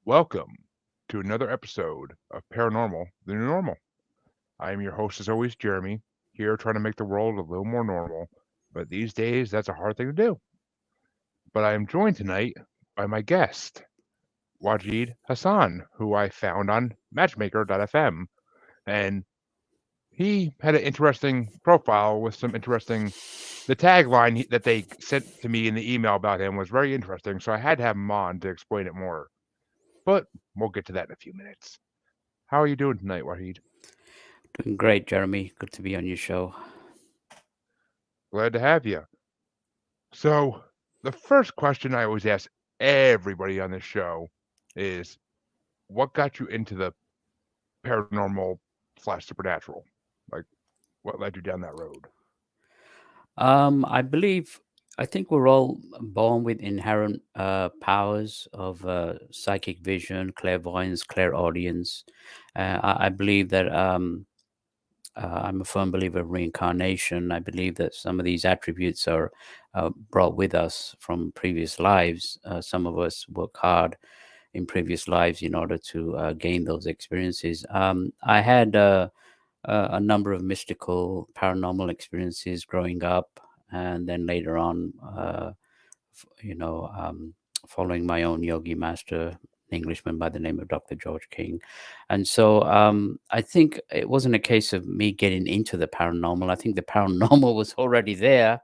Welcome to another episode of Paranormal, the New Normal. I am your host, as always, Jeremy, here trying to make the world a little more normal. But these days, that's a hard thing to do. But I am joined tonight by my guest, Wajid Hassan, who I found on Matchmaker.fm. And he had an interesting profile with some interesting. The tagline that they sent to me in the email about him was very interesting, so I had to have him on to explain it more. But we'll get to that in a few minutes. How are you doing tonight, Wahid? Doing great, Jeremy. Good to be on your show. Glad to have you. So, the first question I always ask everybody on this show is what got you into the paranormal slash supernatural? Like, what led you down that road? I believe, I think we're all born with inherent powers of psychic vision, clairvoyance, clairaudience. I believe that I'm a firm believer of reincarnation. I believe that some of these attributes are brought with us from previous lives. Some of us work hard in previous lives in order to gain those experiences. I had a number of mystical, paranormal experiences growing up, and then later on, you know, following my own yogi master, an Englishman by the name of Dr. George King. And so I think it wasn't a case of me getting into the paranormal. I think the paranormal was already there,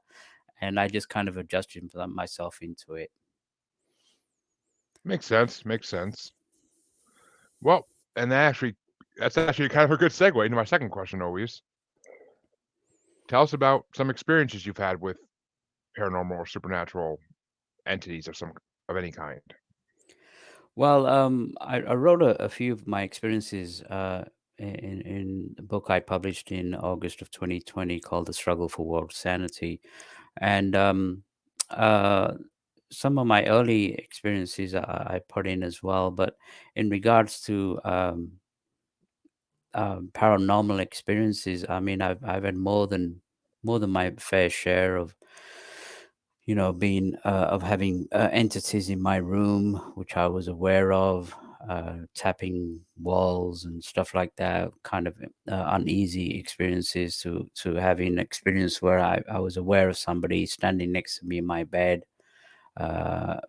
and I just kind of adjusted myself into it. Makes sense. Makes sense. Well, and that's actually kind of a good segue into my second question. Always tell us about some experiences you've had with paranormal or supernatural entities of any kind. Well, I wrote a few of my experiences in the book I published in August of 2020 called The Struggle for World Sanity. And uh, some of my early experiences I put in as well. But in regards to paranormal experiences, I mean, I've had more than my fair share of being of having entities in my room, which I was aware of, tapping walls and stuff like that, kind of uneasy experiences to having experience where I was aware of somebody standing next to me in my bed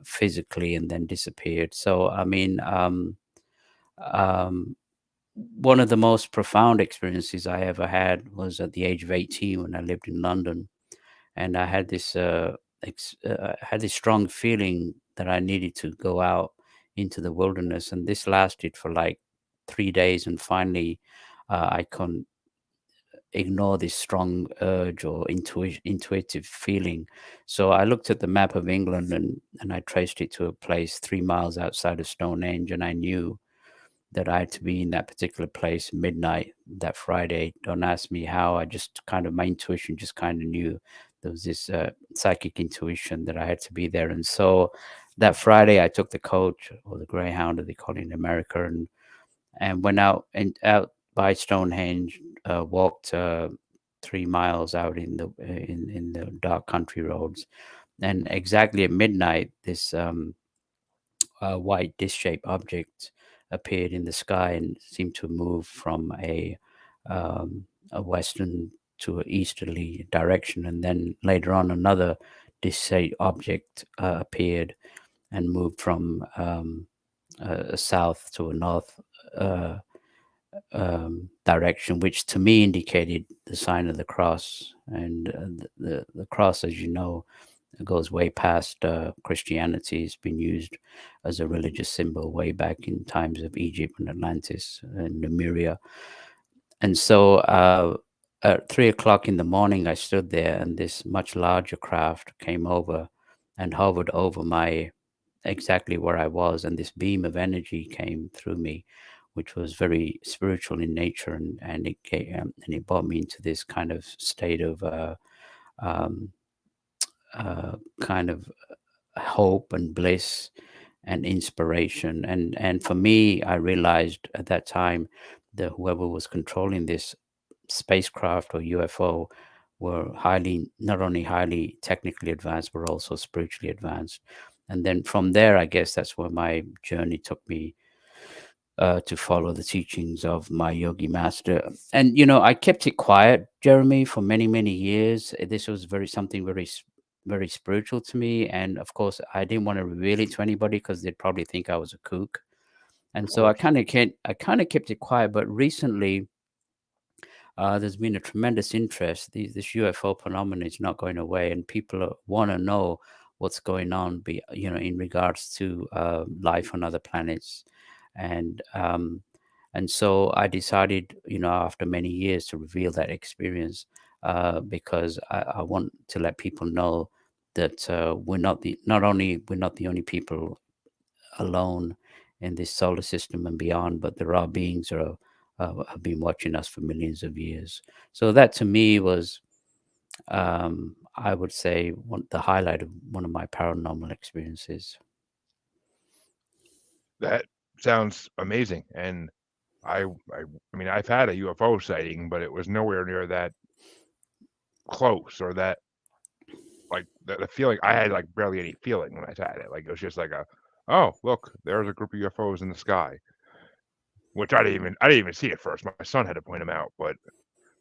physically and then disappeared. So, I mean, um, one of the most profound experiences I ever had was at the age of 18 when I lived in London, and I had this had this strong feeling that I needed to go out into the wilderness, and this lasted for like 3 days, and finally I couldn't ignore this strong urge or intuitive feeling. So I looked at the map of England and I traced it to a place 3 miles outside of Stonehenge, and I knew that I had to be in that particular place midnight that Friday. Don't ask me how. I just kind of, my intuition just kind of knew there was this psychic intuition that I had to be there. And so that Friday, I took the coach or the Greyhound, as they call it in America, and went out by Stonehenge, walked 3 miles out in the dark country roads, and exactly at midnight, this white disc-shaped object appeared in the sky and seemed to move from a western to an easterly direction. And then later on, another disc-shaped object appeared and moved from a south to a north direction, which to me indicated the sign of the cross. And the cross, as you know, goes way past Christianity. It's been used as a religious symbol way back in times of Egypt and Atlantis and Lemuria. And so at 3 o'clock in the morning, I stood there, and this much larger craft came over and hovered over my exactly where I was, and this beam of energy came through me, which was very spiritual in nature, and it came, and it brought me into this kind of state of um, kind of hope and bliss and inspiration. And for me, I realized at that time that whoever was controlling this spacecraft or UFO were highly, not only highly technically advanced, but also spiritually advanced. And then from there, I guess that's where my journey took me to follow the teachings of my yogi master. And I kept it quiet, Jeremy, for many many years. This was very something very spiritual to me, and of course I didn't want to reveal it to anybody because they'd probably think I was a kook. And Of so course. I kind of kept it quiet. But recently, there's been a tremendous interest. This UFO phenomenon is not going away, and people want to know what's going on, in regards to life on other planets, and so I decided, after many years, to reveal that experience, because I want to let people know that not only we're not the only people alone in this solar system and beyond, but there are beings that have been watching us for millions of years. So that to me was, I would say, the highlight of one of my paranormal experiences. That sounds amazing. And I mean, I've had a UFO sighting, but it was nowhere near that close or that like the feeling. I had like barely any feeling when I had it. Like it was just like oh look, there's a group of UFOs in the sky, which I didn't even see at first. My son had to point them out, but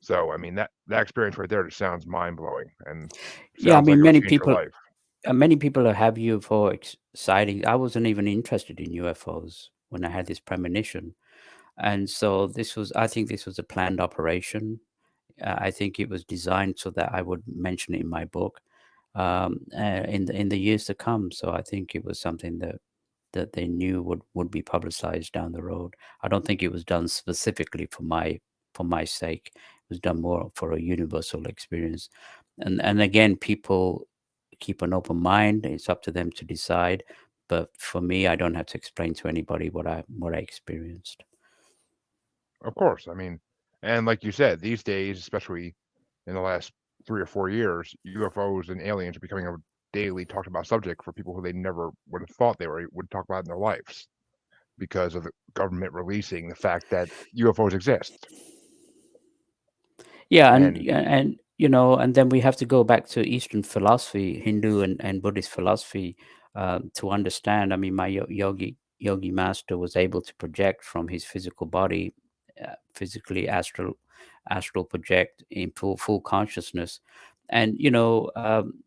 so I mean that experience right there just sounds mind blowing and Yeah, I sounds like mean, it'll change your life. many people have UFO sightings. I wasn't even interested in UFOs when I had this premonition, and so I think this was a planned operation. I think it was designed so that I would mention it in my book, in the years to come. So I think it was something that they knew would be publicized down the road. I don't think it was done specifically for my sake. It was done more for a universal experience. And again, people keep an open mind. It's up to them to decide. But for me, I don't have to explain to anybody what I experienced. Of course, I mean, and like you said, these days, especially in the last 3 or 4 years, UFOs and aliens are becoming a daily talked about subject for people who they never would have thought they would talk about in their lives because of the government releasing the fact that UFOs exist. Yeah, and And yeah, and and then we have to go back to Eastern philosophy, Hindu and Buddhist philosophy, to understand. I mean, my yogi master was able to project from his physical body, physically astral project in full consciousness. And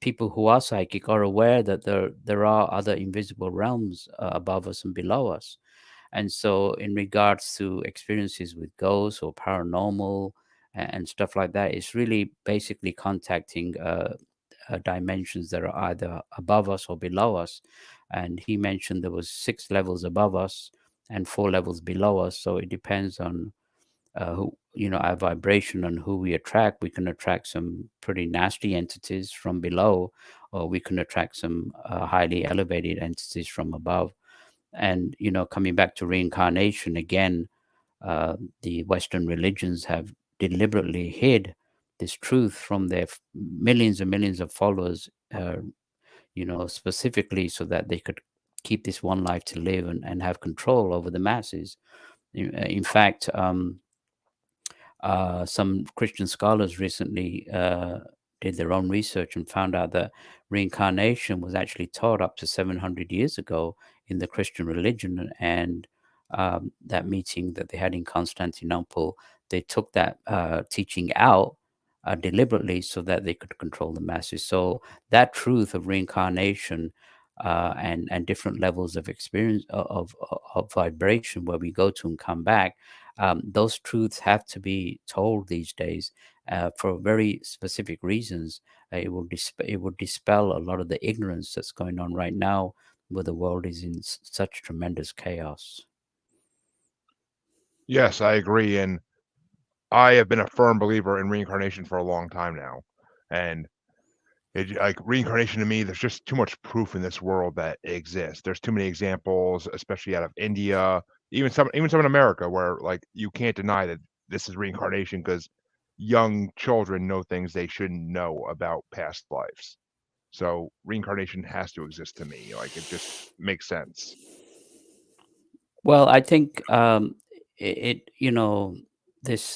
people who are psychic are aware that there are other invisible realms above us and below us. And so, in regards to experiences with ghosts or paranormal and stuff like that, it's really basically contacting dimensions that are either above us or below us. And he mentioned there was 6 levels above us and 4 levels below us. So it depends on who, our vibration and who we attract. We can attract some pretty nasty entities from below, or we can attract some highly elevated entities from above. And coming back to reincarnation again, the Western religions have deliberately hid this truth from their millions and millions of followers, specifically so that they could keep this one life to live and have control over the masses. In fact, some Christian scholars recently did their own research and found out that reincarnation was actually taught up to 700 years ago in the Christian religion. And that meeting that they had in Constantinople, they took that teaching out deliberately so that they could control the masses. So that truth of reincarnation, and different levels of experience of vibration where we go to and come back, those truths have to be told these days for very specific reasons. It will dispel a lot of the ignorance that's going on right now, where the world is in such tremendous chaos. yes, I agree. And I have been a firm believer in reincarnation for a long time now. And like reincarnation to me, there's just too much proof in this world that it exists. There's too many examples, especially out of India, even some in America, where like you can't deny that this is reincarnation because young children know things they shouldn't know about past lives. So reincarnation has to exist to me. Like it just makes sense. Well, I think this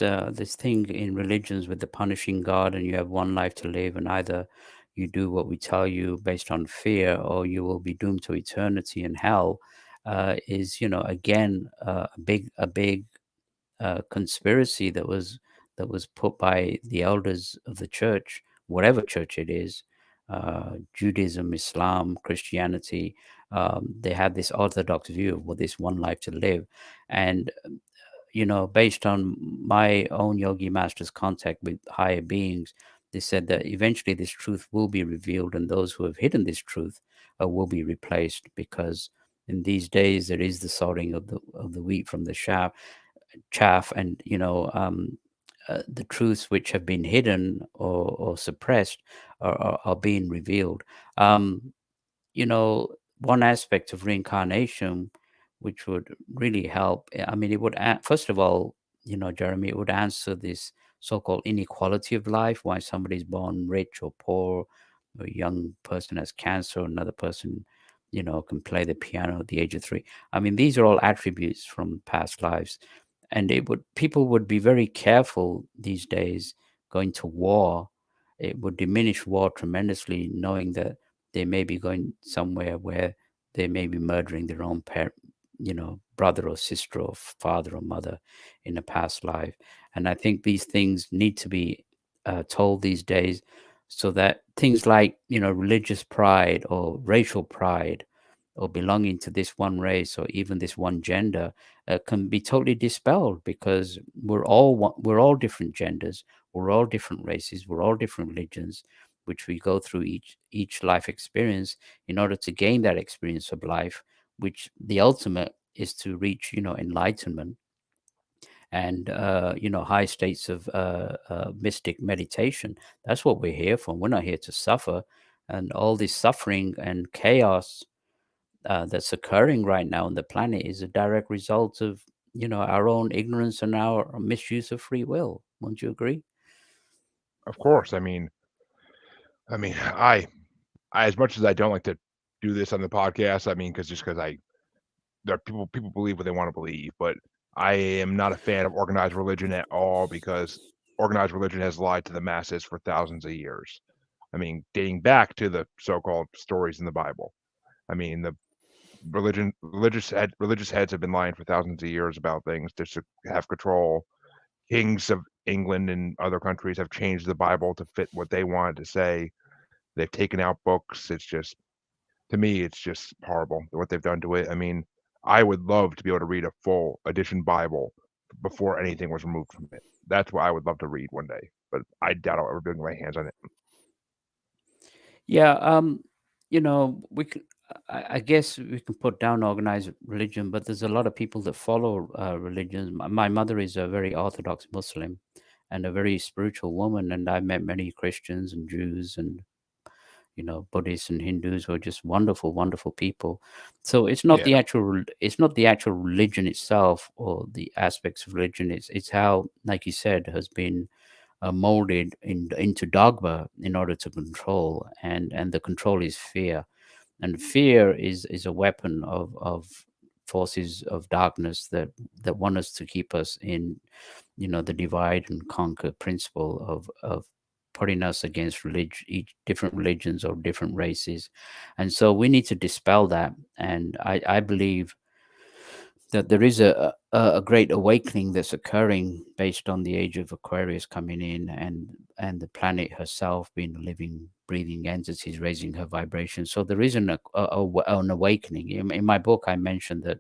thing in religions with the punishing God, and you have one life to live, and either you do what we tell you based on fear, or you will be doomed to eternity in hell. is, again, a big conspiracy that was put by the elders of the church, whatever church it is, Judaism, Islam, Christianity. They have this orthodox view of, well, this one life to live, and based on my own yogi master's contact with higher beings, they said that eventually this truth will be revealed, and those who have hidden this truth will be replaced, because in these days there is the sorting of the wheat from the chaff, and the truths which have been hidden or suppressed are being revealed. Um, One aspect of reincarnation, which would really help, I mean, it would, first of all, Jeremy, it would answer this so called inequality of life, why somebody's born rich or poor, a young person has cancer, another person, can play the piano at the age of 3. I mean, these are all attributes from past lives. And people would be very careful these days going to war. It would diminish war tremendously, knowing that they may be going somewhere where they may be murdering their own brother or sister or father or mother in a past life. And I think these things need to be told these days, so that things like, religious pride or racial pride or belonging to this one race or even this one gender can be totally dispelled, because we're all different genders, we're all different races, we're all different religions, which we go through each life experience in order to gain that experience of life, which the ultimate is to reach, enlightenment and high states of mystic meditation. That's what we're here for. We're not here to suffer, and all this suffering and chaos that's occurring right now on the planet is a direct result of our own ignorance and our misuse of free will. Won't you agree? Of course. I mean, I as much as I don't like to do this on the podcast, I mean, because there are people believe what they want to believe, but I am not a fan of organized religion at all, because organized religion has lied to the masses for thousands of years. I mean, dating back to the so-called stories in the Bible. I mean, the religious heads have been lying for thousands of years about things just to have control. Kings of England and other countries have changed the Bible to fit what they wanted to say. They've taken out books. It's just, to me, it's just horrible what they've done to it. I mean, I would love to be able to read a full edition Bible before anything was removed from it. That's what I would love to read one day, but I doubt I'll ever be able to get my hands on it. Yeah, we can. I guess we can put down organized religion, but there's a lot of people that follow religions. My mother is a very Orthodox Muslim and a very spiritual woman, and I met many Christians and Jews and Buddhists and Hindus who are just wonderful, wonderful people. So Yeah, it's not the actual religion itself or the aspects of religion. It's how, like you said, has been molded into dogma in order to control, and the control is fear, and fear is a weapon of forces of darkness that want us to keep us in the divide and conquer principle of putting us against each different religions or different races. And so we need to dispel that, and I believe that there is a great awakening that's occurring based on the age of Aquarius coming in, and the planet herself being a living, breathing entity, raising her vibration. So there is an awakening. In my book, I mentioned that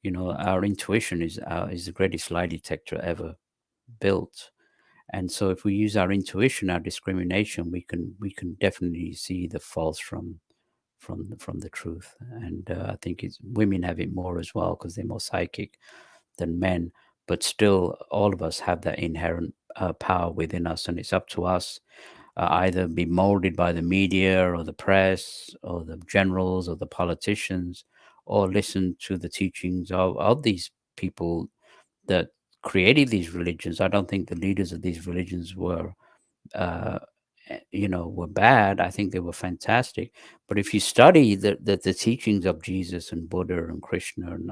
our intuition is the greatest lie detector ever built. And so if we use our intuition, our discrimination, we can definitely see the false from the truth. And I think women have it more as well, because they're more psychic than men. But still, all of us have that inherent power within us, and it's up to us, either be molded by the media or the press or the generals or the politicians, or listen to the teachings of these people that created these religions. I don't think the leaders of these religions uh, were bad. I think they were fantastic. But if you study the teachings of Jesus and Buddha and Krishna and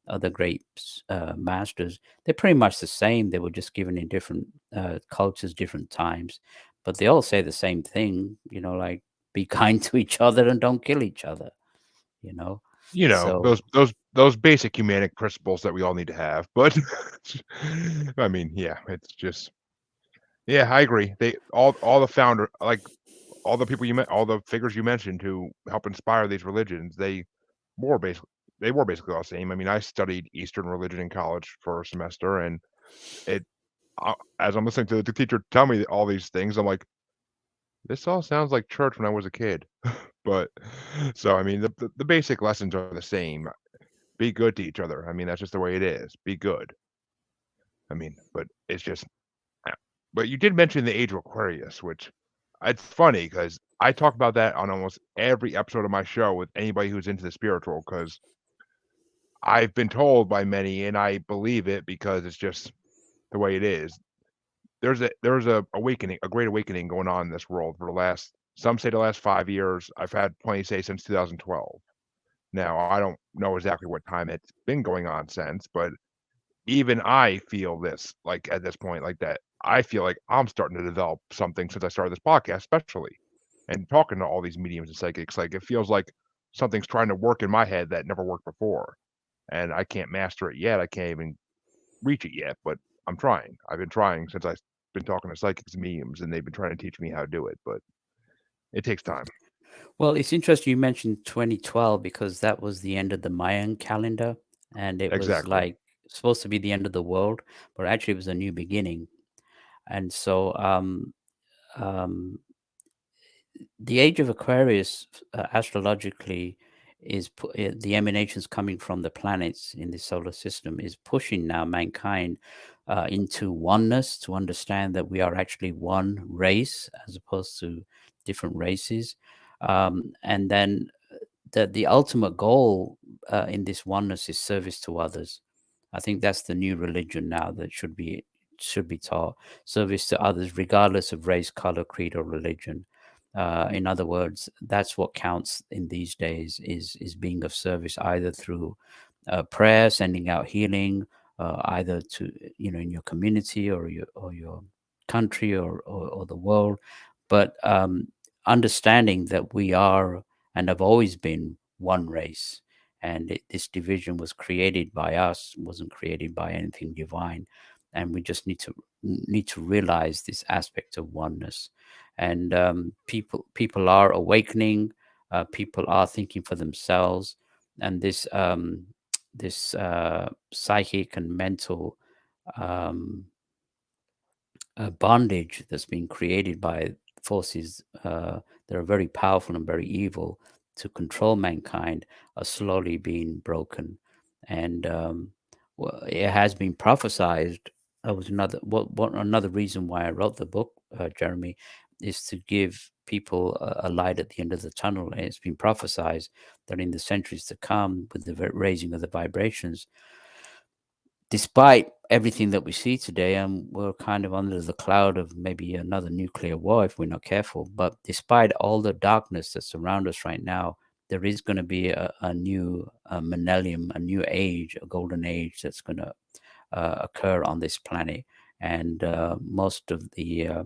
other great masters, they're pretty much the same. They were just given in different cultures, different times, but they all say the same thing. Like, be kind to each other and don't kill each other. You know. You know, So those basic humanic principles that we all need to have, but I mean, yeah, it's just yeah, I agree. They all the founder like, all the people you met all the figures you mentioned who help inspire these religions, were basically they were basically all the same. I mean, I studied Eastern religion in college for a semester, and it as I'm listening to the teacher tell me all these things, I'm like, "This all sounds like church when I was a kid." But so, I mean, the basic lessons are the same. Be good to each other. I mean, that's just the way it is. Be good. I mean, but it's just but you did mention the age of Aquarius, which it's funny because I talk about that on almost every episode of my show with anybody who's into the spiritual, because I've been told by many, and I believe it because it's just the way it is. There's a awakening, a great awakening going on in this world for the last some say the last 5 years. I've had plenty say since 2012. Now, I don't know exactly what time it's been going on since, but even I feel this, like, at this point, like, that I feel like I'm starting to develop something since I started this podcast, especially, and talking to all these mediums and psychics, like, it feels like something's trying to work in my head that never worked before, and I can't master it yet. I can't even reach it yet, but I'm trying. I've been trying since I've been talking to psychics and mediums, and they've been trying to teach me how to do it, but it takes time. well, it's interesting you mentioned 2012 because that was the end of the Mayan calendar, and it was Exactly. like supposed to be the end of the world, but actually it was a new beginning. And so um, the age of Aquarius, astrologically, the emanations coming from the planets in the solar system is pushing now mankind into oneness, to understand that we are actually one race as opposed to different races. And then the ultimate goal in this oneness is service to others. I think that's the new religion now that should be taught: service to others, regardless of race, color, creed, or religion. In other words, that's what counts in these days: is being of service, either through prayer, sending out healing, either to in your community or your country or the world, but understanding that we are and have always been one race, and this division was created by us, wasn't created by anything divine, and we just need to realize this aspect of oneness. And people are awakening, people are thinking for themselves, and this psychic and mental um, bondage that's been created by forces that are very powerful and very evil to control mankind are slowly being broken. And well, it has been prophesized. That was another reason why I wrote the book, Jeremy, is to give people a light at the end of the tunnel. And it's been prophesized that in the centuries to come, with the raising of the vibrations, despite everything that we see today, and we're kind of under the cloud of maybe another nuclear war if we're not careful. But despite all the darkness that's around us right now, there is going to be a new millennium, a new age, a golden age that's going to occur on this planet. And most of the uh,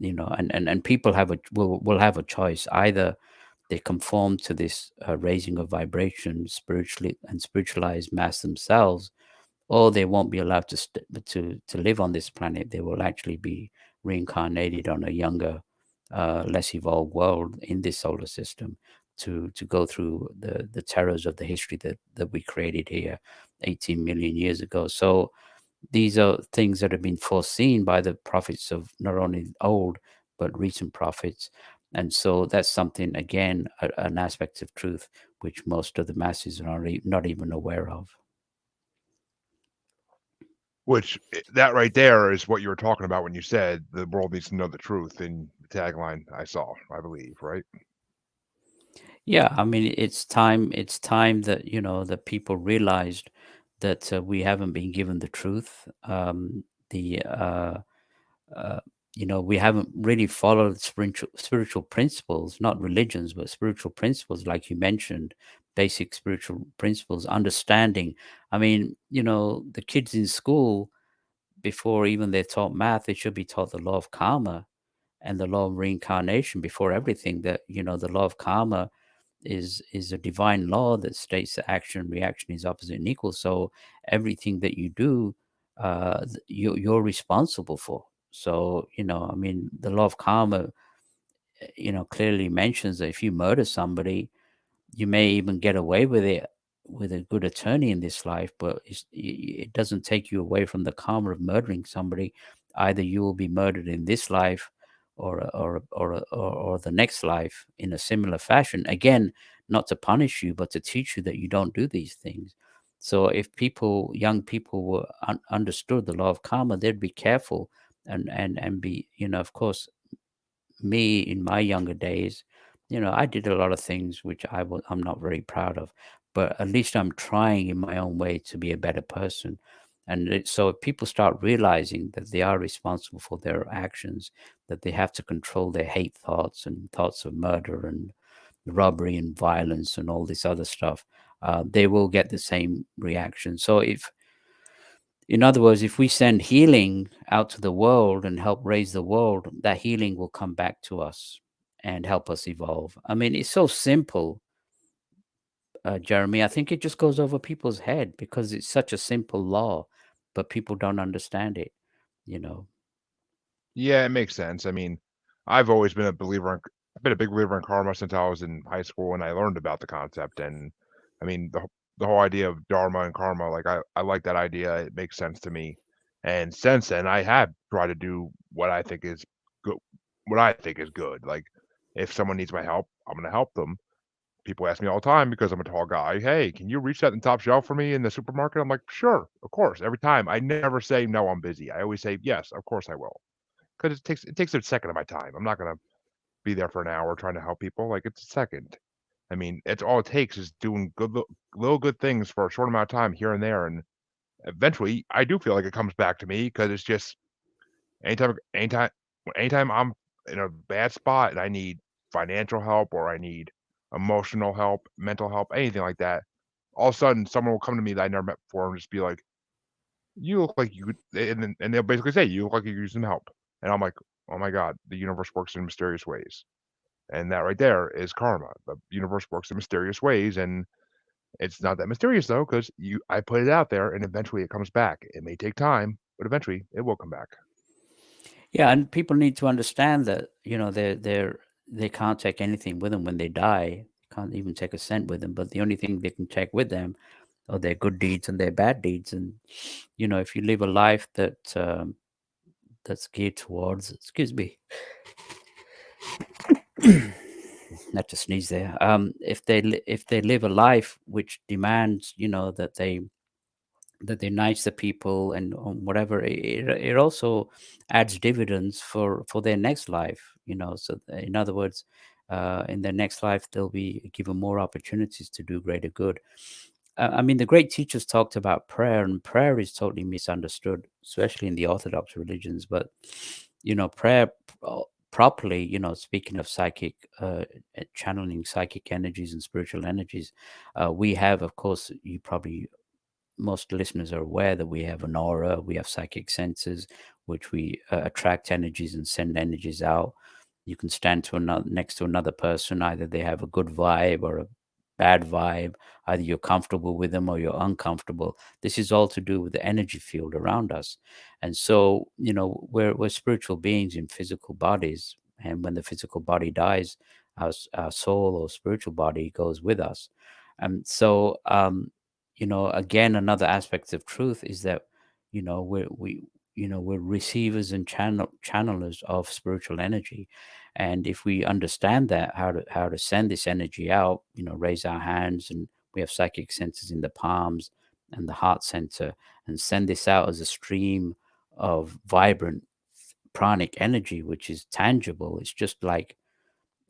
and people will have a choice: either they conform to this raising of vibration spiritually and spiritualize mass themselves, or they won't be allowed to live on this planet. They will actually be reincarnated on a younger, less evolved world in this solar system to go through the terrors of the history that we created here 18 million years ago. So these are things that have been foreseen by the prophets of not only old but recent prophets. And so that's something, again, an aspect of truth which most of the masses are not even aware of. Which that right there is what you were talking about when you said the world needs to know the truth in the tagline I saw, I believe, right? Yeah, I mean, it's time. It's time that that people realized that we haven't been given the truth. The uh, we haven't really followed spiritual principles, not religions, but spiritual principles, like you mentioned, basic spiritual principles, understanding. I mean, the kids in school, before even they're taught math, they should be taught the law of karma and the law of reincarnation before everything. That the law of karma is a divine law that states that action and reaction is opposite and equal. So everything that you do, you're responsible for. So I mean, the law of karma, clearly mentions that if you murder somebody, you may even get away with it with a good attorney in this life, but it doesn't take you away from the karma of murdering somebody. Either you will be murdered in this life, or the next life in a similar fashion. Again, not to punish you, but to teach you that you don't do these things. So if young people were understood the law of karma, they'd be careful and be, of course, me in my younger days, I did a lot of things which I'm not very proud of, but at least I'm trying in my own way to be a better person. And so if people start realizing that they are responsible for their actions, that they have to control their hate thoughts and thoughts of murder and robbery and violence and all this other stuff, they will get the same reaction. So in other words, if we send healing out to the world and help raise the world, that healing will come back to us and help us evolve. I mean, it's so simple, Jeremy. I think it just goes over people's head because it's such a simple law, but people don't understand it, you know. Yeah, it makes sense. I mean, I've always been a believer in I've been a big believer in karma since I was in high school and I learned about the concept. And I mean, the whole idea of dharma and karma, like I like that idea. It makes sense to me. And since then, I have tried to do what I think is good. What I think is good. Like, if someone needs my help, I'm gonna help them. People ask me all the time because I'm a tall guy. Hey, can you reach that in the top shelf for me in the supermarket? I'm like, sure, of course. Every time, I never say no. I'm busy. I always say yes, of course I will. 'Cause it takes a second of my time. I'm not gonna be there for an hour trying to help people, like, it's a second. I mean, it's all it takes is doing little good things for a short amount of time here and there, and eventually, I do feel like it comes back to me because it's just anytime I'm in a bad spot and I need financial help or I need emotional help, mental help, anything like that, all of a sudden, someone will come to me that I never met before and just be like, "You look like you could," and they'll basically say, "You look like you could use some help." And I'm like, "Oh my god, the universe works in mysterious ways." And that right there is karma. The universe works in mysterious ways, and it's not that mysterious though, because I put it out there and eventually it comes back. It may take time, but eventually it will come back. Yeah, and people need to understand that, they can't take anything with them when they die. Can't even take a cent with them, but the only thing they can take with them are their good deeds and their bad deeds. And if you live a life that's geared towards, excuse me, not to sneeze there. If they live a life which demands, that they're nice to people and whatever, it also adds dividends for their next life. So in other words, in their next life they'll be given more opportunities to do greater good. I mean, the great teachers talked about prayer, and prayer is totally misunderstood, especially in the Orthodox religions. But prayer properly, speaking of psychic, channeling psychic energies and spiritual energies, we have, of course, you probably most listeners are aware that we have an aura, we have psychic senses, which we attract energies and send energies out. You can stand next to another person, either they have a good vibe or a bad vibe, either you're comfortable with them or you're uncomfortable. This is all to do with the energy field around us. And so, we're spiritual beings in physical bodies. And when the physical body dies, our soul or spiritual body goes with us. And so, again, another aspect of truth is that we're receivers and channelers of spiritual energy. And if we understand that, how to send this energy out, raise our hands, and we have psychic senses in the palms and the heart center, and send this out as a stream of vibrant pranic energy, which is tangible. It's just like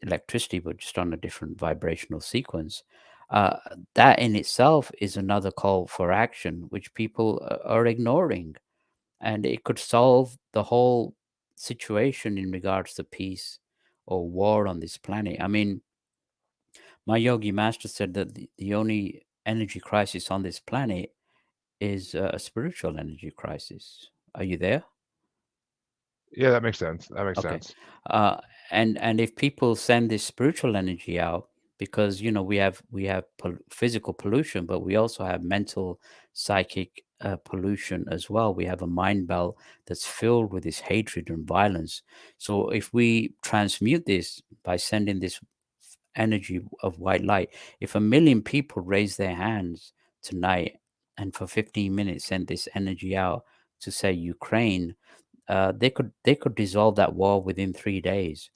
electricity, but just on a different vibrational sequence. Uh, that in itself is another call for action, which people are ignoring. And it could solve the whole situation in regards to peace or war on this planet. I mean, my yogi master said that the only energy crisis on this planet is a spiritual energy crisis. Are you there? Yeah, that makes sense. That makes Okay. sense. Uh, and if people send this spiritual energy out, because we have physical pollution, but we also have mental, psychic pollution as well. We have a mind belt that's filled with this hatred and violence. So if we transmute this by sending this energy of white light, if 1 million people raise their hands tonight and for 15 minutes send this energy out to say Ukraine, they could dissolve that war within 3 days.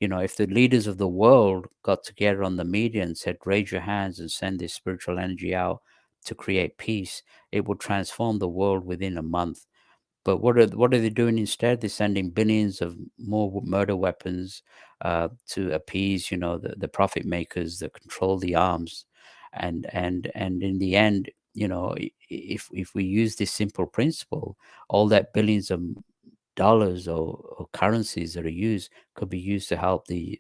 If the leaders of the world got together on the media and said, raise your hands and send this spiritual energy out to create peace, it would transform the world within a month. But what are they doing instead? They're sending billions of more murder weapons to appease, the profit makers that control the arms, and in the end, if we use this simple principle, all that billions of dollars or currencies that are used could be used to help the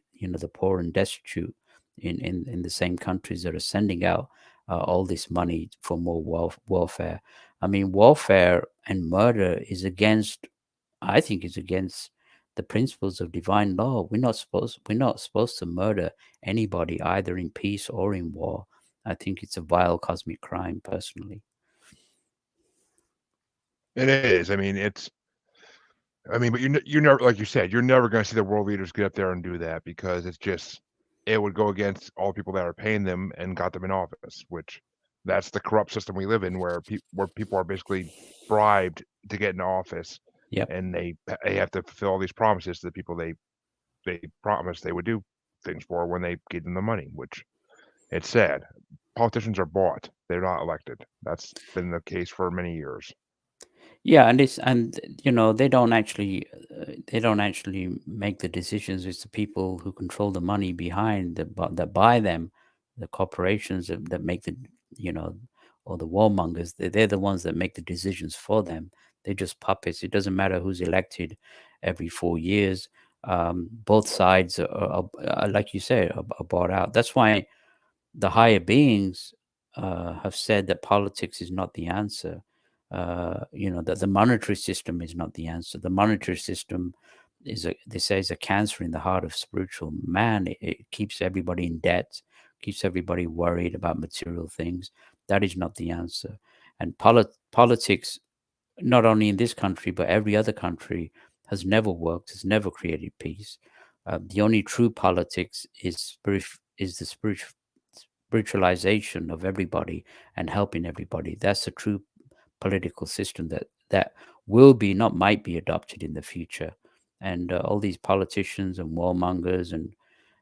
poor and destitute in the same countries that are sending out all this money for more warfare. I mean, warfare and murder is against, I think, is against the principles of divine law. We're not supposed to murder anybody, either in peace or in war. I think it's a vile cosmic crime, personally. It is. But you're never, like you said, you're never going to see the world leaders get up there and do that because it would go against all the people that are paying them and got them in office, which that's the corrupt system we live in, where people are basically bribed to get in office, Yep. and they have to fulfill all these promises to the people they promised they would do things for when they gave them the money, which it's sad. Politicians are bought; they're not elected. That's been the case for many years. Yeah, and they don't actually make the decisions. It's the people who control the money behind that buy them, the corporations that make you know, or the warmongers. They're the ones that make the decisions for them. They're just puppets. It doesn't matter who's elected every 4 years. Both sides are, like you said, are bought out. That's why the higher beings have said that politics is not the answer. That the monetary system is not the answer. The monetary system they say, is a cancer in the heart of spiritual man. It keeps everybody in debt, keeps everybody worried about material things. That is not the answer. And politics, not only in this country but every other country, has never worked, has never created peace. The only true politics is the spiritualization of everybody and helping everybody. That's a true political system that will be, not might be, adopted in the future. And all these politicians and warmongers, and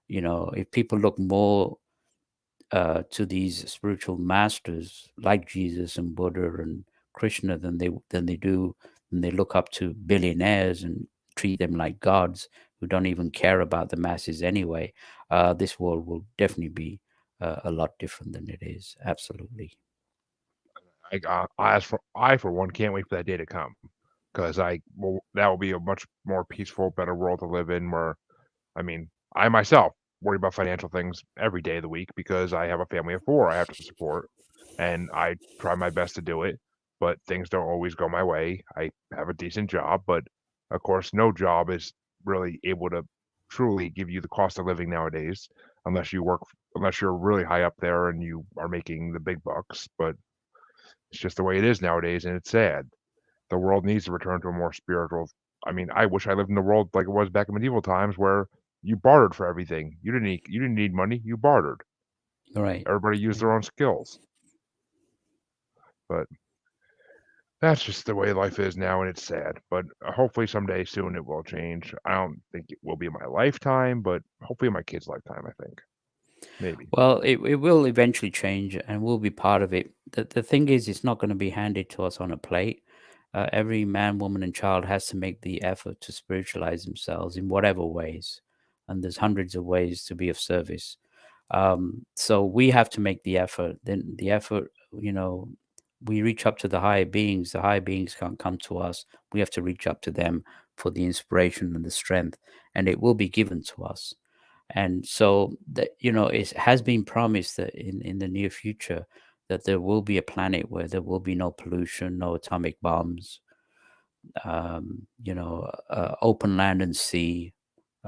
if people look more to these spiritual masters like Jesus and Buddha and Krishna than they do, and they look up to billionaires and treat them like gods who don't even care about the masses anyway. This world will definitely be a lot different than it is. Absolutely. I for one can't wait for that day to come, because that will be a much more peaceful, better world to live in. Where I myself worry about financial things every day of the week because I have a family of four I have to support, and I try my best to do it, but things don't always go my way. I have a decent job, but of course, no job is really able to truly give you the cost of living nowadays, unless you're really high up there and you are making the big bucks. But it's just the way it is nowadays, and it's sad. The world needs to return to a more spiritual. I wish I lived in the world like it was back in medieval times, where you bartered for everything. You didn't need money. You bartered. Right. Everybody used Right. their own skills. But that's just the way life is now, and it's sad. But hopefully someday soon it will change. I don't think it will be in my lifetime, but hopefully in my kid's lifetime. I think maybe. Well, it will eventually change, and we'll be part of it. The thing is, it's not going to be handed to us on a plate. Every man, woman, and child has to make the effort to spiritualize themselves in whatever ways. And there's hundreds of ways to be of service. So we have to make the effort. Then the effort, you know, we reach up to the higher beings. The higher beings can't come to us. We have to reach up to them for the inspiration and the strength, and it will be given to us. And so that, it has been promised that in the near future that there will be a planet where there will be no pollution, no atomic bombs, open land and sea,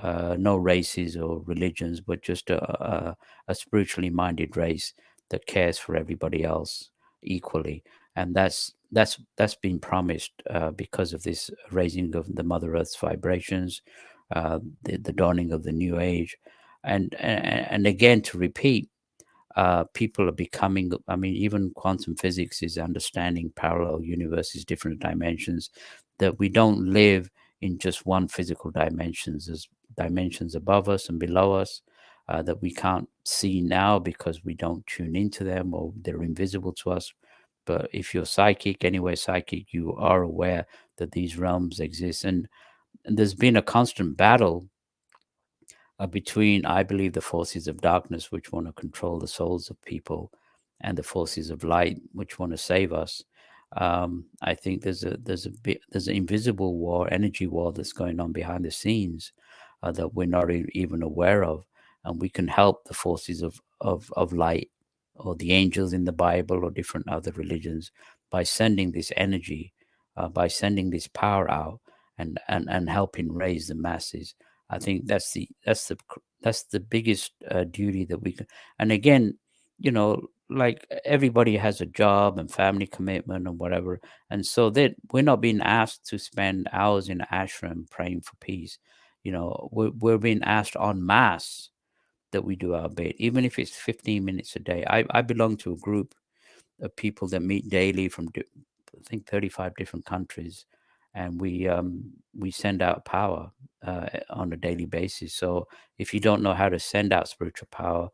no races or religions, but just a spiritually minded race that cares for everybody else equally. And that's been promised because of this raising of the Mother Earth's vibrations, the dawning of the new age, and again, to repeat, people are becoming, I mean, even quantum physics is understanding parallel universes, different dimensions, that we don't live in just one physical dimensions. There's dimensions above us and below us that we can't see now because we don't tune into them, or they're invisible to us. But if you're psychic, anyway psychic, you are aware that these realms exist. And there's been a constant battle between, I believe, the forces of darkness, which want to control the souls of people, and the forces of light, which want to save us. I think there's an invisible war, energy war, that's going on behind the scenes that we're not even aware of, and we can help the forces of light, or the angels in the Bible, or different other religions, by sending this energy, by sending this power out, and helping raise the masses. I think that's the biggest duty that we can. And again, like everybody has a job and family commitment and whatever, and so that we're not being asked to spend hours in ashram praying for peace. We're being asked en masse that we do our bit, even if it's 15 minutes a day. I belong to a group of people that meet daily from I think 35 different countries, and we send out power on a daily basis. So if you don't know how to send out spiritual power,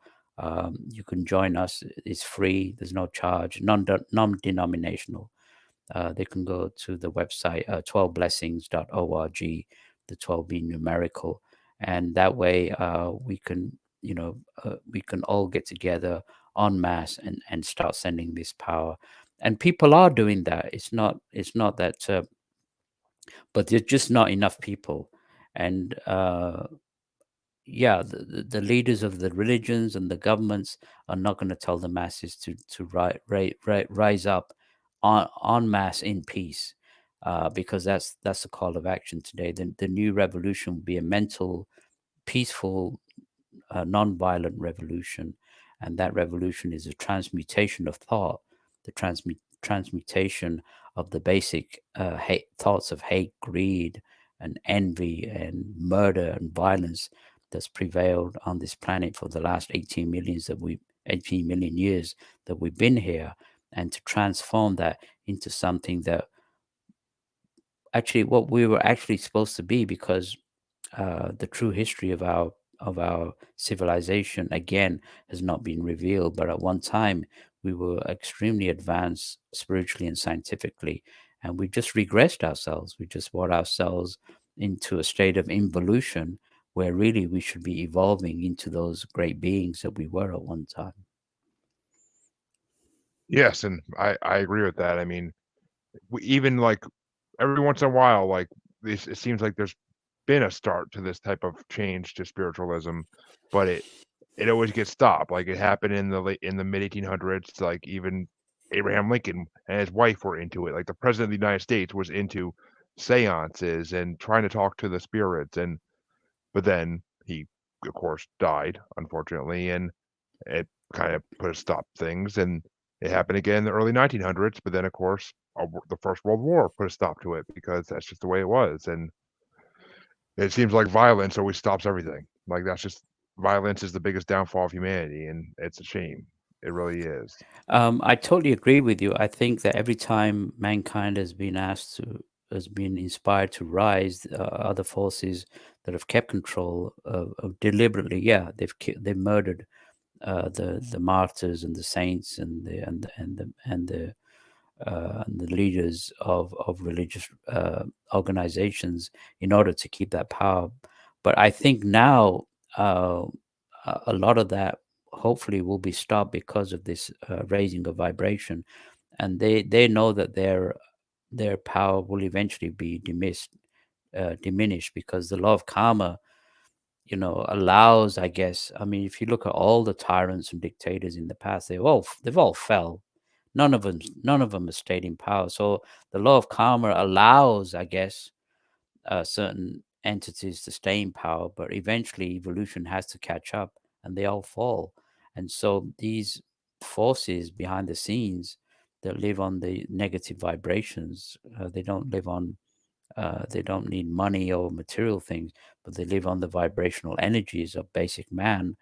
you can join us. It's free. There's no charge. Non-denominational. They can go to the website 12blessings.org, the 12 being numerical, and that way we can all get together en masse and start sending this power. And people are doing that. It's not that, but there's just not enough people. And yeah, the leaders of the religions and the governments are not going to tell the masses to rise up en masse in peace, because that's the call of action today. The new revolution will be a mental, peaceful, non-violent revolution, and that revolution is a transmutation of thought, the transmutation of the basic thoughts of hate, greed, and envy, and murder and violence that's prevailed on this planet for the last 18 million years that we've been here, and to transform that into something that actually what we were actually supposed to be, because the true history of our civilization again has not been revealed. But at one time we were extremely advanced spiritually and scientifically, and we just regressed ourselves. We just brought ourselves into a state of involution, where really we should be evolving into those great beings that we were at one time. Yes, and I agree with that. I mean, even like every once in a while, like this, it seems like there's been a start to this type of change to spiritualism, but it always gets stopped. Like it happened in the mid 1800s. Like even Abraham Lincoln and his wife were into it. Like the president of the United States was into seances and trying to talk to the spirits, and but then he, of course, died unfortunately, and it kind of put a stop to things. And it happened again in the early 1900s, but then of course the First World War put a stop to it because that's just the way it was. And it seems like violence always stops everything. Like that's just violence is the biggest downfall of humanity, and it's a shame. It really is. I totally agree with you. I think that every time mankind has been inspired to rise, other forces that have kept control of deliberately, yeah, they've murdered the martyrs and the saints and the leaders of religious organizations in order to keep that power. But I think now uh, a lot of that hopefully will be stopped because of this raising of vibration, and they know that their power will eventually be diminished, because the law of karma, allows, I guess. I mean, if you look at all the tyrants and dictators in the past, they've all fell. None of them have stayed in power. So the law of karma allows, I guess, certain entities to stay in power, but eventually evolution has to catch up and they all fall. And so these forces behind the scenes that live on the negative vibrations, they don't live on they don't need money or material things, but they live on the vibrational energies of basic man.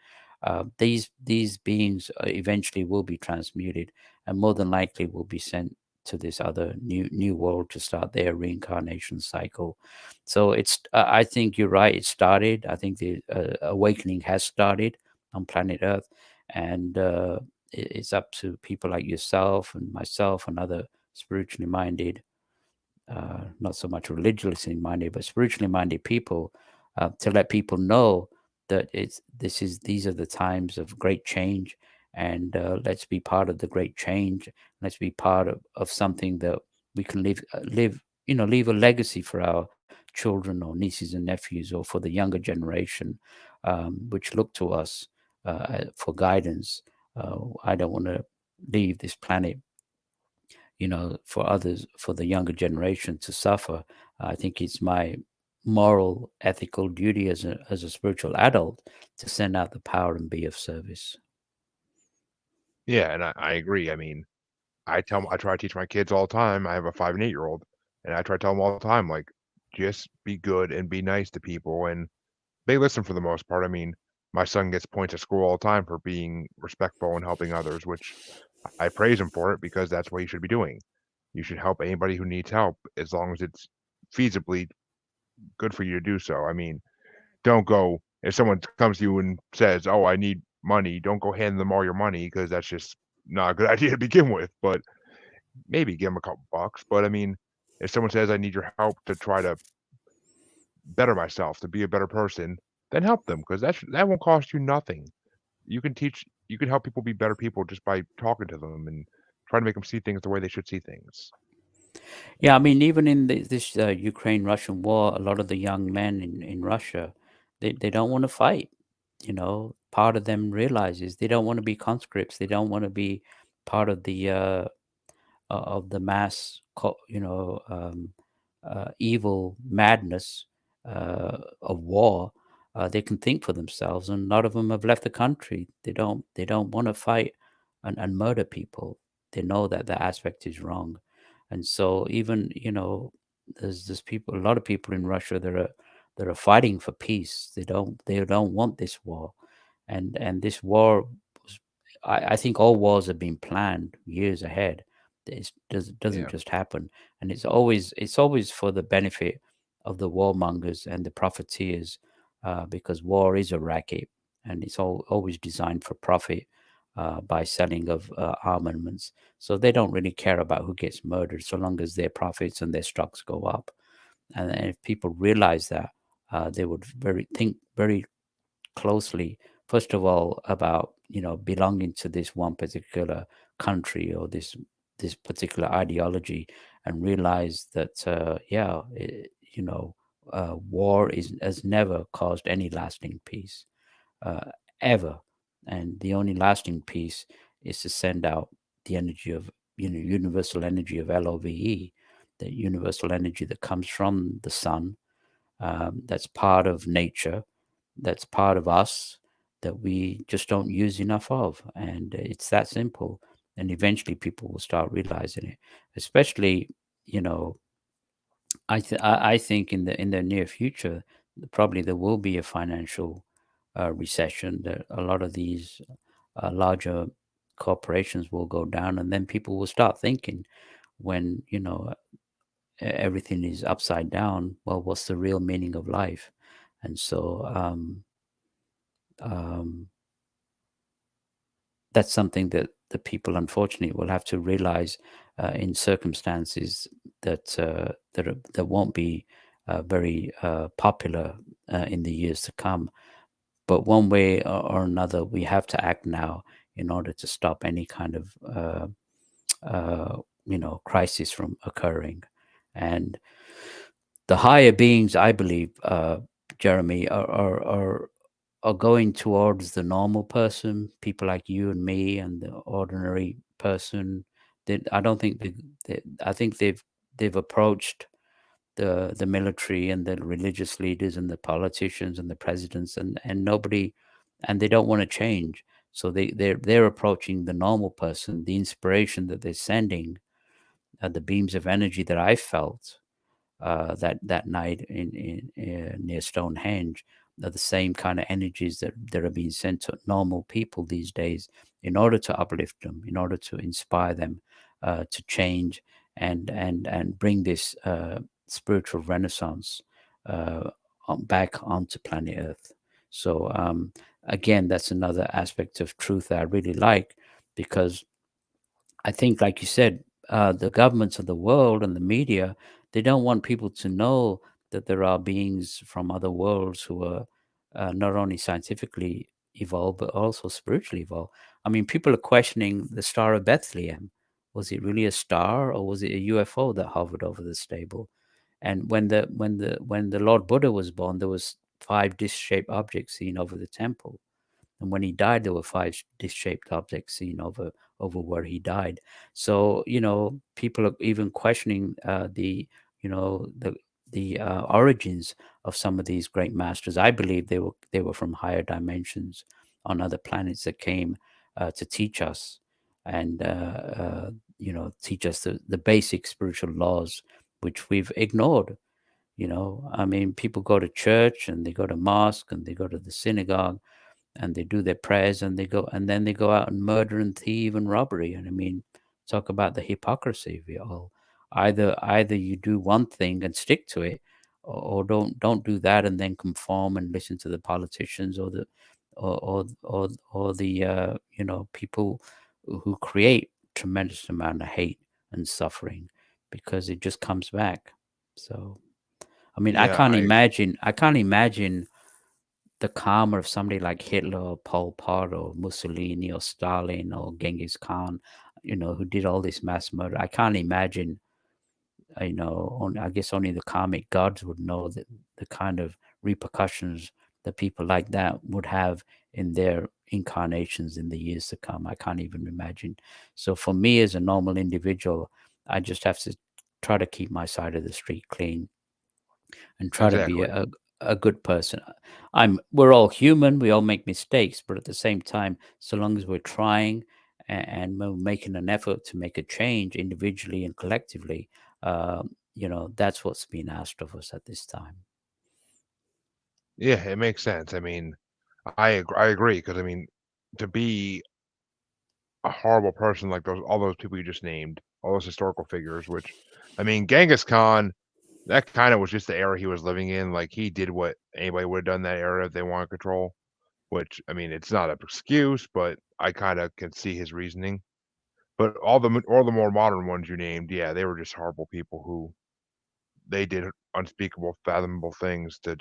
These beings eventually will be transmuted, and more than likely will be sent to this other new world to start their reincarnation cycle. So it's I think you're right. It started. I think the awakening has started on planet Earth, and it's up to people like yourself and myself and other spiritually minded, not so much religiously minded, but spiritually minded people, to let people know that these are the times of great change, and let's be part of the great change. Let's be part of something that we can leave a legacy for our children or nieces and nephews, or for the younger generation, which look to us for guidance. I don't want to leave this planet, for others, for the younger generation to suffer. I think it's my moral, ethical duty as a spiritual adult to send out the power and be of service. Yeah, and I agree. I mean, I try to teach my kids all the time. I have a 5 and 8-year-old, and I try to tell them all the time, like, just be good and be nice to people, and they listen for the most part. I mean, my son gets points at school all the time for being respectful and helping others, which I praise him for it because that's what he should be doing. You should help anybody who needs help as long as it's feasibly good for you to do so. I mean, don't go if someone comes to you and says, "Oh, I need money," don't go hand them all your money because that's just not a good idea to begin with. But maybe give them a couple bucks. But I mean, if someone says, "I need your help to try to better myself, to be a better person," then help them because that won't cost you nothing. You can help people be better people just by talking to them and trying to make them see things the way they should see things. Yeah, I mean, even in this Ukraine-Russian war, a lot of the young men in Russia, they don't want to fight. Part of them realizes they don't want to be conscripts. They don't want to be part of the mass, evil madness of war. They can think for themselves, and a lot of them have left the country. They don't want to fight and murder people. They know that that aspect is wrong, and so even there's people, a lot of people in Russia that are fighting for peace. They don't want this war, and this war I think all wars have been planned years ahead. Doesn't Yeah, just happen, and it's always for the benefit of the warmongers and the profiteers, because war is a racket, and it's always designed for profit, by selling of armaments. So they don't really care about who gets murdered, so long as their profits and their stocks go up. And if people realize that, they would think very closely, first of all, about belonging to this one particular country or this particular ideology, and realize that war has never caused any lasting peace, uh, ever. And the only lasting peace is to send out the energy of universal energy of LOVE, the universal energy that comes from the sun, that's part of nature, that's part of us, that we just don't use enough of. And it's that simple. And eventually people will start realizing it, especially, you know, I think in the near future, probably there will be a financial recession, that a lot of these larger corporations will go down, and then people will start thinking, when everything is upside down, well, what's the real meaning of life? And so um, that's something that the people, unfortunately, will have to realize in circumstances that won't be very popular in the years to come. But one way or another, we have to act now in order to stop any kind of crisis from occurring. And the higher beings, I believe, Jeremy, are going towards the normal person, people like you and me, and the ordinary person. I don't think I think they've approached the military and the religious leaders and the politicians and the presidents, and nobody, and they don't want to change. So they're approaching the normal person, the inspiration that they're sending, the beams of energy that I felt that night in near Stonehenge, are the same kind of energies that are being sent to normal people these days, in order to uplift them, in order to inspire them to change and bring this spiritual renaissance back onto planet Earth. So again, that's another aspect of truth that I really like, because I think, like you said, the governments of the world and the media, they don't want people to know that there are beings from other worlds who are not only scientifically evolved, but also spiritually evolved. I mean, people are questioning the Star of Bethlehem. Was it really a star, or was it a UFO that hovered over the stable? And when the Lord Buddha was born, there was five disc-shaped objects seen over the temple, and when he died, there were five disc-shaped objects seen over where he died. So people are even questioning the origins of some of these great masters. I believe they were from higher dimensions on other planets that came to teach us, and teach us the basic spiritual laws which we've ignored. I mean, people go to church and they go to mosque and they go to the synagogue and they do their prayers, and then they go out and murder and thieve and robbery. And I mean, talk about the hypocrisy of it all. Either you do one thing and stick to it, or don't do that and then conform and listen to the politicians, or the people who create tremendous amount of hate and suffering, because it just comes back. So I mean, I Yeah, can't imagine. I can't imagine the karma of somebody like Hitler or Pol Pot or Mussolini or Stalin or Genghis Khan, who did all this mass murder. I can't imagine, I guess only the karmic gods would know the kind of repercussions that people like that would have in their incarnations in the years to come. I can't even imagine. So for me as a normal individual, I just have to try to keep my side of the street clean and try to be exactly. a good person. We're all human, we all make mistakes, but at the same time, so long as we're trying and we're making an effort to make a change individually and collectively, that's what's being asked of us at this time. Yeah, it makes sense. I mean, I agree because I mean, to be a horrible person like all those people you just named, all those historical figures, which I mean, Genghis Khan, that kind of was just the era he was living in. Like he did what anybody would have done in that era if they want control. Which I mean, it's not an excuse, but I kind of can see his reasoning. But all the more modern ones you named, yeah, they were just horrible people who they did unspeakable, fathomable things to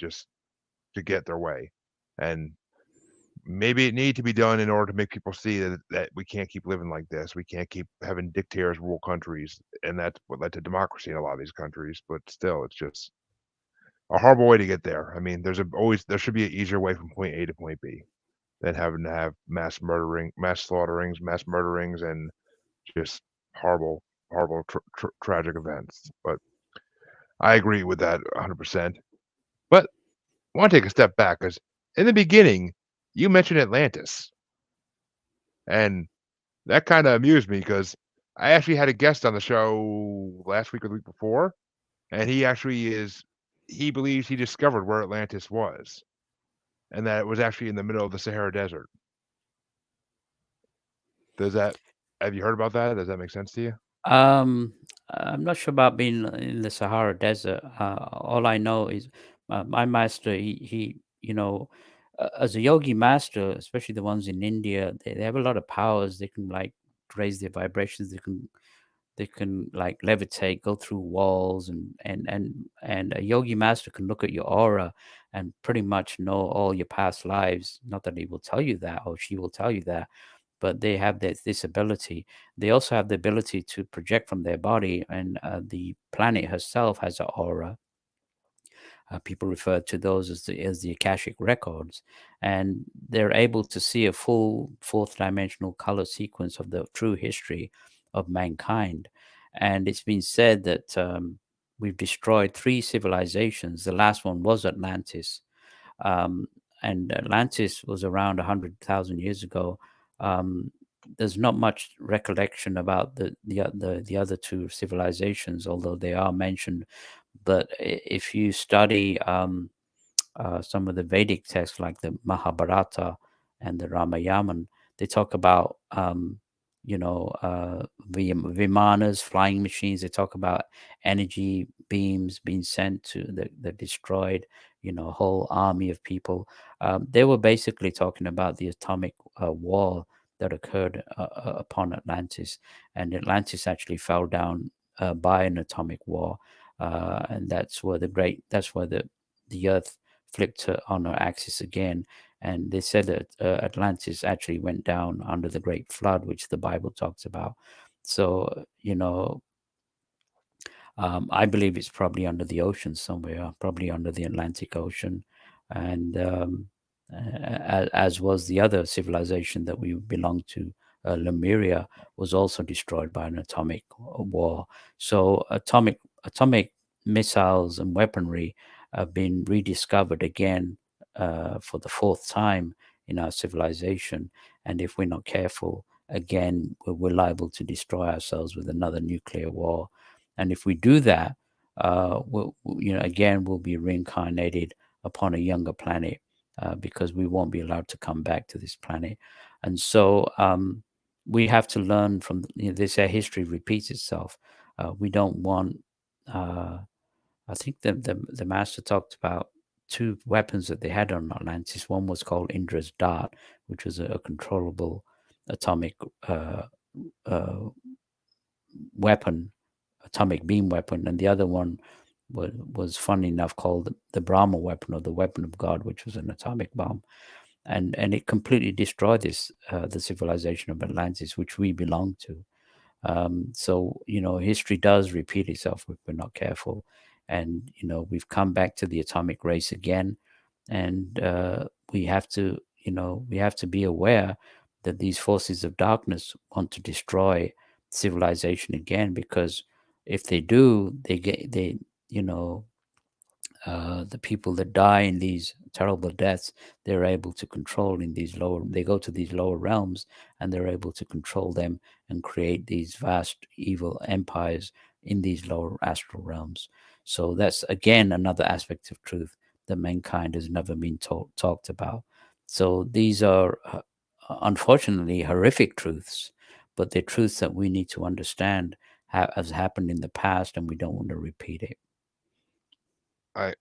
get their way, and maybe it needed to be done in order to make people see that we can't keep living like this. We can't keep having dictators rule countries, and that's what led to democracy in a lot of these countries. But still, it's just a horrible way to get there. I mean, there should be an easier way from point A to point B than having to have mass slaughterings, mass murderings, and just horrible, horrible, tragic events. But I agree with that 100%. But I want to take a step back because in the beginning, you mentioned Atlantis, and that kind of amused me because I actually had a guest on the show last week or the week before, and he believes he discovered where Atlantis was, and that it was actually in the middle of the Sahara Desert. Does that have you heard about that? Does that make sense to you? Um, I'm not sure about being in the Sahara Desert. All I know is my master. As a yogi master, especially the ones in India, they have a lot of powers. They can like raise their vibrations. They can like levitate, go through walls, and a yogi master can look at your aura and pretty much know all your past lives. Not that he will tell you that, or she will tell you that, but they have this ability. They also have the ability to project from their body, and the planet herself has an aura. People refer to those as the Akashic records, and they're able to see a full fourth dimensional color sequence of the true history of mankind. And it's been said that. we've destroyed three civilizations. The last one was Atlantis, um, and Atlantis was around 100,000 years ago. Um, there's not much recollection about the other two civilizations, although they are mentioned. But if you study some of the Vedic texts, like the Mahabharata and the Ramayana, they talk about vimanas, flying machines. They talk about energy beams being sent to that destroyed a whole army of people. They were basically talking about the atomic war that occurred upon Atlantis, and Atlantis actually fell down by an atomic war, and that's where the Earth flipped on her axis again. And they said that Atlantis actually went down under the Great Flood, which the Bible talks about. So, I believe it's probably under the ocean somewhere, probably under the Atlantic Ocean. And as was the other civilization that we belong to, Lemuria, was also destroyed by an atomic war. So atomic missiles and weaponry have been rediscovered again for the fourth time in our civilization. And if we're not careful, again, we're liable to destroy ourselves with another nuclear war. And if we do that, again, we'll be reincarnated upon a younger planet because we won't be allowed to come back to this planet. And so we have to learn from this. History repeats itself. We don't want. I think the master talked about two weapons that they had on Atlantis. One was called Indra's Dart, which was a controllable atomic uh, weapon, atomic beam weapon, and the other one was funny enough called the Brahma weapon, or the weapon of God, which was an atomic bomb, and it completely destroyed the civilization of Atlantis, which we belong to. So history does repeat itself if we're not careful, and we've come back to the atomic race again, and we have to be aware that these forces of darkness want to destroy civilization again, because if they do, you know the people that die in these terrible deaths, they're able to control in these lower, they go to these lower realms, and they're able to control them and create these vast evil empires in these lower astral realms. So that's again another aspect of truth that mankind has never been talked about. So these are unfortunately horrific truths, but they're truths that we need to understand has happened in the past, and we don't want to repeat it. I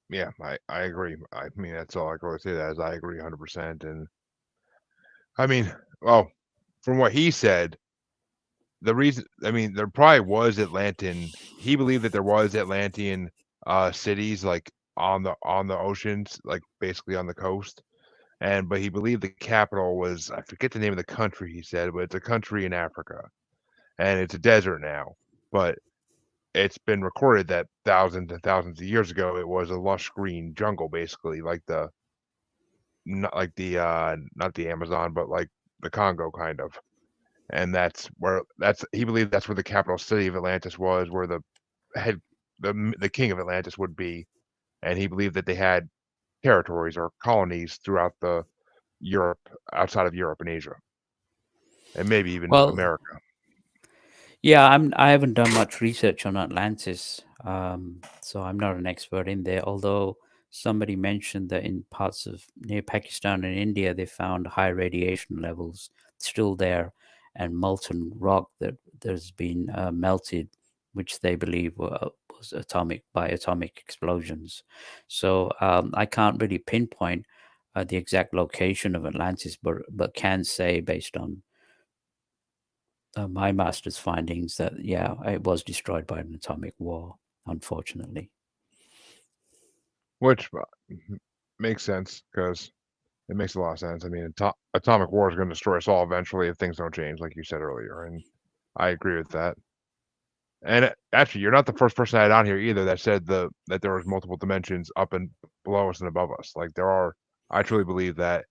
agree. I mean, that's all I can really say. That is, I agree 100%. And I mean, well, from what he said, the reason, I mean, there probably was Atlantean. He believed that there was Atlantean cities like on the oceans, like basically on the coast. And but he believed the capital was, I forget the name of the country he said, but it's a country in Africa, and it's a desert now. But it's been recorded that thousands and thousands of years ago it was a lush green jungle, basically like the not like the not the Amazon, but like the Congo kind of. And that's he believed that's where the capital city of Atlantis was, where the head the king of Atlantis would be. And he believed that they had territories or colonies throughout the Europe, outside of Europe and Asia, and maybe even Well, America. yeah, I haven't done much research on Atlantis, so I'm not an expert in there. Although somebody mentioned that in parts of near Pakistan and India, they found high radiation levels still there, and molten rock that there's been melted, which they believe was atomic explosions. So I can't really pinpoint the exact location of Atlantis, but can say based on my master's findings that yeah, it was destroyed by an atomic war, unfortunately. Which makes sense because it makes a lot of sense. I mean, atomic war is going to destroy us all eventually if things don't change, like you said earlier, and I agree with that. And actually, you're not the first person I had on here either that said that there was multiple dimensions up and below us and above us. Like there are, I truly believe that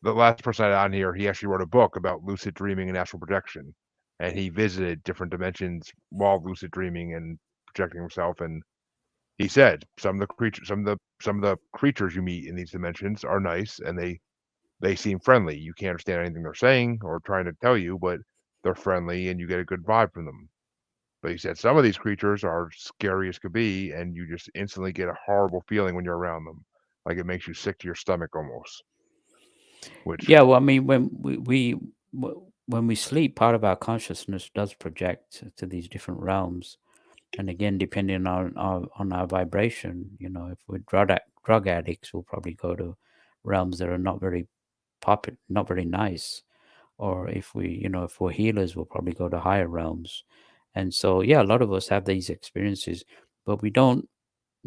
the last person I had on here, he actually wrote a book about lucid dreaming and astral projection, and he visited different dimensions while lucid dreaming and projecting himself. And He said some of the creatures you meet in these dimensions are nice, and they seem friendly. You can't understand anything they're saying or trying to tell you, but they're friendly and you get a good vibe from them. But he said some of these creatures are scary as could be, and you just instantly get a horrible feeling when you're around them, like it makes you sick to your stomach almost. Which, Yeah, well, I mean, when when we sleep, part of our consciousness does project to these different realms, and again, depending on our vibration, if we're drug addicts, we'll probably go to realms that are not very popular, not very nice. Or if if we're healers, we'll probably go to higher realms. And so, yeah, a lot of us have these experiences, but we don't,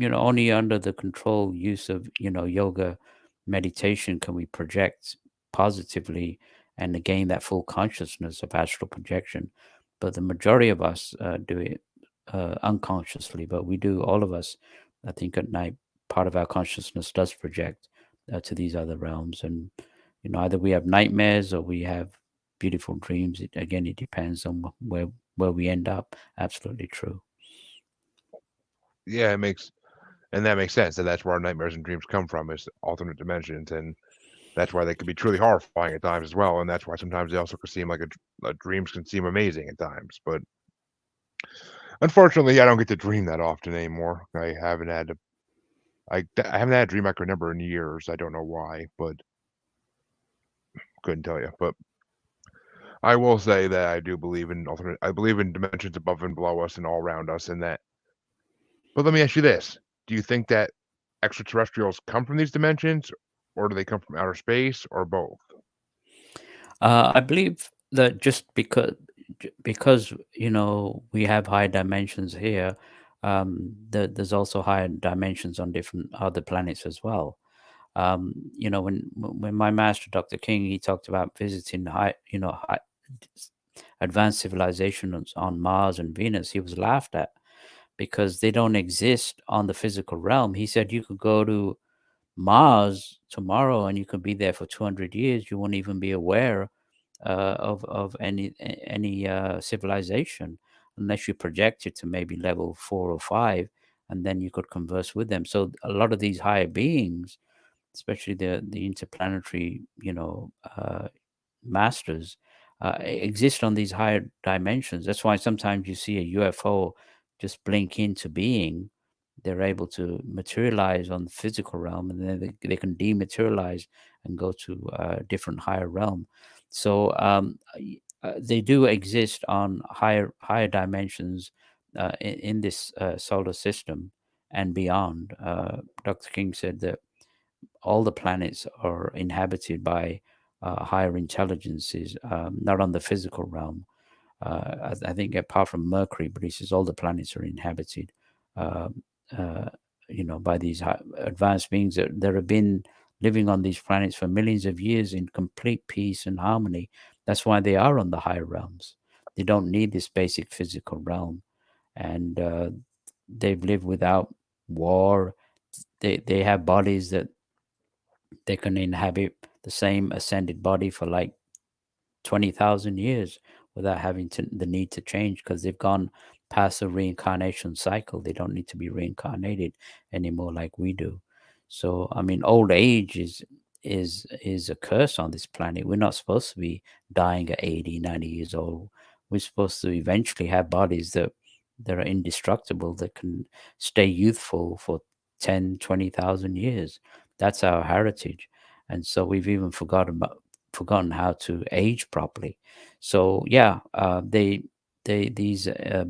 only under the controlled use of, yoga, meditation, can we project positively and gain that full consciousness of astral projection. But the majority of us do it unconsciously, but we do, all of us, I think at night, part of our consciousness does project to these other realms. And, either we have nightmares or we have beautiful dreams. Again, it depends on where we end up. Absolutely true. yeah, that makes sense. And that's where our nightmares and dreams come from, is alternate dimensions, and that's why they can be truly horrifying at times as well. And that's why sometimes they also can seem like dreams can seem amazing at times. But unfortunately, I don't get to dream that often anymore. I haven't had a dream I can remember in years. I don't know why, but couldn't tell you. But I will say that I do believe in alternate. I believe in dimensions above and below us and all around us, and that. But let me ask you this: do you think that extraterrestrials come from these dimensions, or do they come from outer space, or both? I believe that just because we have high dimensions here, there's also higher dimensions on different other planets as well. When my master Dr. King, he talked about visiting advanced civilizations on Mars and Venus, he was laughed at because they don't exist on the physical realm. He said you could go to Mars tomorrow and you could be there for 200 years. You won't even be aware of any civilization unless you project it to maybe level 4 or 5, and then you could converse with them. So a lot of these higher beings, especially the interplanetary, masters, exist on these higher dimensions. That's why sometimes you see a UFO just blink into being. They're able to materialize on the physical realm, and then they can dematerialize and go to a different higher realm. So they do exist on higher dimensions in this solar system and beyond. Dr. King said that all the planets are inhabited by higher intelligences, not on the physical realm. I think apart from Mercury, but he says all the planets are inhabited, uh, uh, by these advanced beings that have been living on these planets for millions of years in complete peace and harmony. That's why they are on the higher realms. They don't need this basic physical realm, and they've lived without war. They have bodies that they can inhabit the same ascended body for like 20,000 years without having the need to change because they've gone past the reincarnation cycle. They don't need to be reincarnated anymore like we do. So, I mean, old age is a curse on this planet. We're not supposed to be dying at 80, 90 years old. We're supposed to eventually have bodies that are indestructible, that can stay youthful for 10, 20,000 years. That's our heritage. And so we've even forgotten how to age properly. So yeah, these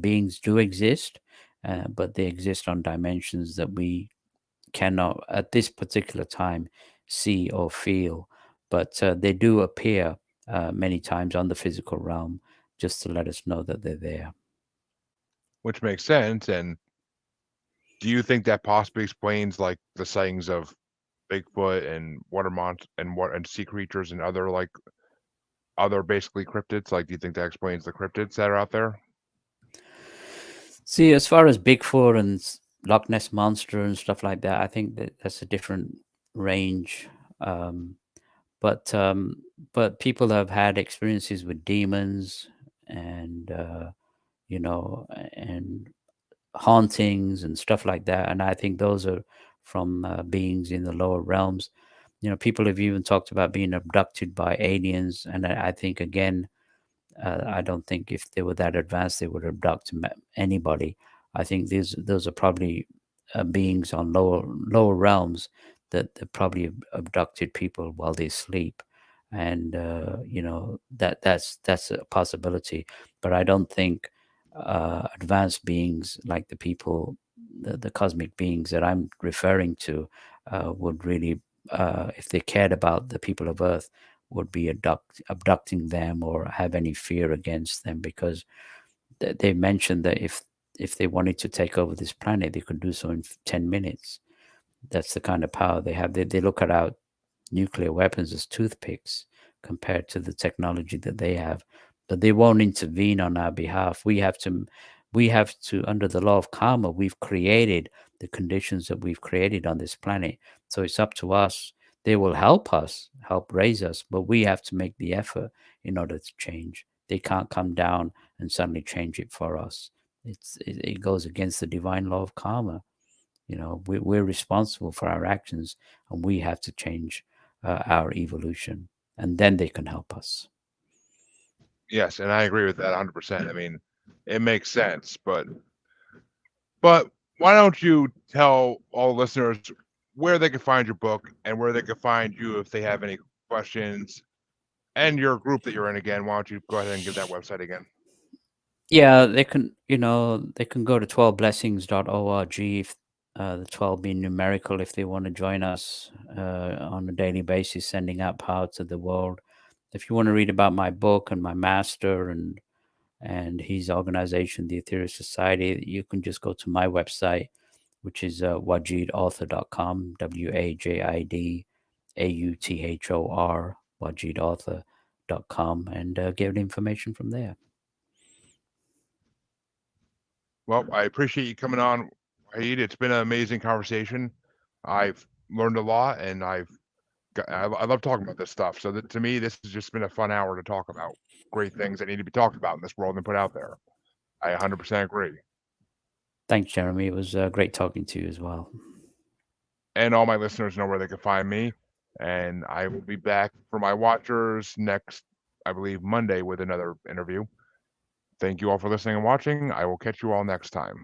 beings do exist, but they exist on dimensions that we cannot at this particular time see or feel. But they do appear many times on the physical realm, just to let us know that they're there. Which makes sense. And do you think that possibly explains like the sightings of Bigfoot and and sea creatures and other basically cryptids? Like, do you think that explains the cryptids that are out there? See, as far as Bigfoot and Loch Ness monster and stuff like that, I think that that's a different range. Um, but um, but people have had experiences with demons and and hauntings and stuff like that. And I think those are from beings in the lower realms. People have even talked about being abducted by aliens, and I think again, I don't think if they were that advanced, they would abduct anybody. I think those are probably beings on lower realms that probably abducted people while they sleep, and that's a possibility. But I don't think advanced beings like the people, the cosmic beings that I'm referring to, would really, if they cared about the people of Earth, would be abducting them or have any fear against them, because they mentioned that if they wanted to take over this planet, they could do so in 10 minutes. That's the kind of power they have. They look at our nuclear weapons as toothpicks compared to the technology that they have, but they won't intervene on our behalf. We have to, under the law of karma, we've created the conditions that we've created on this planet. So it's up to us. They will help us, help raise us, but we have to make the effort in order to change. They can't come down and suddenly change it for us. It goes against the divine law of karma. We're responsible for our actions, and we have to change our evolution, and then they can help us. Yes, and I agree with that 100%. I mean, it makes sense, but why don't you tell all listeners where they can find your book and where they can find you if they have any questions, and your group that you're in again? Why don't you go ahead and give that website again? Yeah, they can go to 12blessings.org, if the 12 being numerical, if they want to join us on a daily basis, sending out power to the world. If you want to read about my book and my master and his organization, the Ethereal Society, you can just go to my website, which is wajidauthor.com, WAJIDAUTHOR, wajidauthor.com, and get information from there. Well, I appreciate you coming on, Wahid. It's been an amazing conversation. I've learned a lot, and I love talking about this stuff. So to me, this has just been a fun hour to talk about great things that need to be talked about in this world and put out there. I 100% agree. Thanks, Jeremy. It was great talking to you as well. And all my listeners know where they can find me. And I will be back for my watchers next, I believe, Monday with another interview. Thank you all for listening and watching. I will catch you all next time.